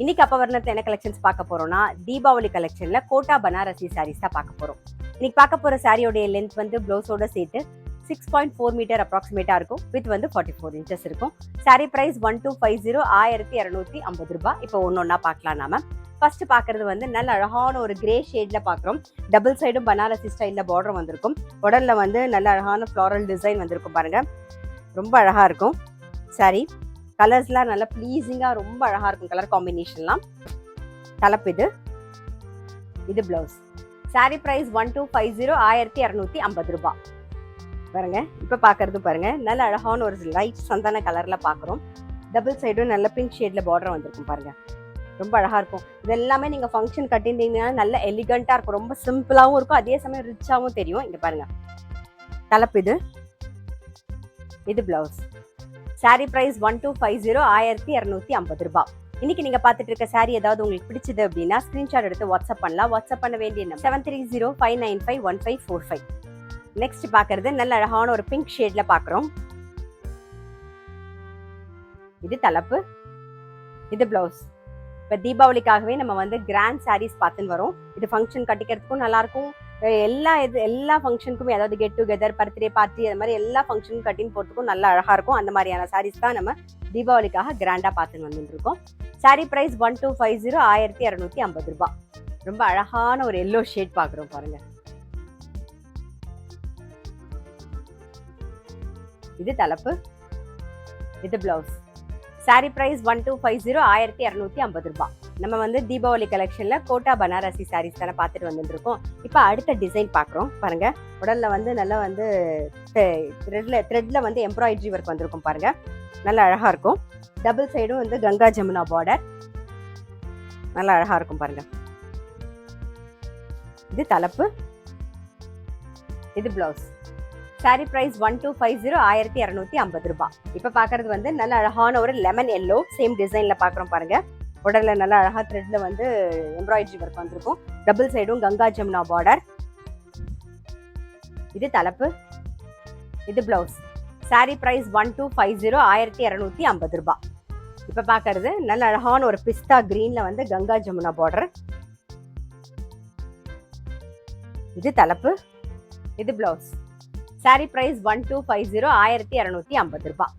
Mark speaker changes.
Speaker 1: இன்னைக்கு அப்பவர்ணத்துல என்ன கலெக்ஷன்ஸ் பார்க்க போறோம்னா தீபாவளி கலெக்ஷன்ல கோட்டா பனாரசி சாரீஸ் தான் பார்க்க போறோம். இன்னைக்கு பார்க்க போற சாரியோடைய லென்த் வந்து ப்ளவுஸோட சேர்த்து 6.4 மீட்டர் அப்ராக்சிமேட்டா இருக்கும். வித் வந்து 44 இன்ச்சஸ் இருக்கும். சாரி பிரைஸ் 1250 1250 ரூபாய். இப்போ ஒன்னொன்னா பார்க்கலாம். நாம ஃபர்ஸ்ட் பாக்குறது வந்து நல்ல அழகான ஒரு கிரே ஷேட்ல பாக்குறோம். டபுள் சைடும் பனாரசி ஸ்டைல்ல பார்டர் வந்திருக்கும். உடல்ல வந்து நல்ல அழகான ஃப்ளாரல் டிசைன் வந்திருக்கும் பாருங்க. ரொம்ப அழகா இருக்கும் சாரி. கலர்ஸ்லாம் நல்லா ப்ளீஸிங்கா ரொம்ப அழகா இருக்கும். கலர் காம்பினேஷன்லாம். தலைப்பு இது பிளவுஸ். சாரி பிரைஸ் 1250 1250 ரூபாய் பாருங்க. இப்ப பாக்குறது பாருங்க, நல்ல அழகான ஒரு லைட் சந்தன கலர்ல பாக்குறோம். டபுள் சைடும் நல்ல பிங்க் ஷேட்ல பார்டர் வந்திருக்கும் பாருங்க. ரொம்ப அழகா இருக்கும். இது எல்லாமே நீங்க ஃபங்க்ஷன் கட்டியிருந்தீங்கன்னா நல்ல எலிகண்டா இருக்கும். ரொம்ப சிம்பிளாவும் இருக்கும், அதே சமயம் ரிச்சாவும் தெரியும். இங்க பாருங்க, தலைப்பு இது பிளவுஸ். சாரி பிரைஸ் 1250 1250 ரூபாய். இன்னைக்கு நீங்க பாத்துட்டு இருக்க சாரி ஏதாவது உங்களுக்கு பிடிச்சது அப்படின்னா ஸ்கிரீன்ஷாட் எடுத்து வாட்ஸ்அப் பண்ணலாம். வாட்ஸ்அப் பண்ண வேண்டிய நம்பர் 7305951545. நெக்ஸ்ட் பாக்குறது நல்ல அழகான ஒரு பிங்க் ஷேட்ல பாக்குறோம். இது தலைப்பு, இது பிளவுஸ். இப்ப தீபாவளிக்காகவே நம்ம வந்து கிராண்ட் சாரீஸ் பார்த்துன்னு வரோம். இது ஃபங்க்ஷன் கட்டிக்கிறதுக்கும் நல்லா இருக்கும். எல்லா ஃபங்க்ஷனுக்குமே, அதாவது கெட் டுகெதர், பர்த்டே பார்ட்டி, அது மாதிரி எல்லா ஃபங்க்ஷனுக்கும் கட்டின்னு போறதுக்கும் நல்லா அழகா இருக்கும். அந்த மாதிரியான சாரீஸ் தான் நம்ம தீபாவளிக்காக கிராண்டா பார்த்துன்னு வந்துட்டு இருக்கோம். சாரி பிரைஸ் 1250 1250 ரூபாய். ரொம்ப அழகான ஒரு எல்லோ ஷேட் பாக்குறோம் பாருங்க. இது தலைப்பு, இது பிளவுஸ். சாரி பிரைஸ் 1250 1250 ரூபாய். நம்ம வந்து தீபாவளி கலெக்ஷன்ல கோட்டா பனாரசி சாரீஸ் தானே பார்த்துட்டு வந்துட்டு இருக்கோம். இப்போ அடுத்த டிசைன் பார்க்குறோம் பாருங்க. உடல்ல வந்து நல்லா வந்து த்ரெட்ல வந்து எம்ப்ராய்டரி ஒர்க் வந்திருக்கும் பாருங்க. நல்லா அழகா இருக்கும். டபுள் சைடும் வந்து கங்கா ஜமுனா பார்டர். நல்லா அழகா இருக்கும் பாருங்க. இது தலைப்பு, இது பிளவுஸ். சாரி பிரைஸ் 1250 1250 ரூபாய். இப்ப பாக்குறது வந்து நல்ல அழகான ஒரு லெமன் எல்லோ சேம் டிசைன்ல பாக்குறோம் பாருங்க. உடல்ல நல்ல அழகா த்ரெட்ல வந்து எம்ப்ராய்டரி ஒர்க் வந்திருக்கும். டபுள் சைடும் கங்கா ஜமுனா பார்டர். இது தலைப்பு, இது பிளவுஸ். சாரி பிரைஸ் 1250 1250 ரூபாய். இப்ப பாக்குறது நல்ல அழகான ஒரு பிஸ்தா கிரீன்ல வந்து கங்கா ஜமுனா பார்டர். இது தலைப்பு, இது பிளவுஸ். சாரி பிரைஸ் 1250 1250 ரூபாய்.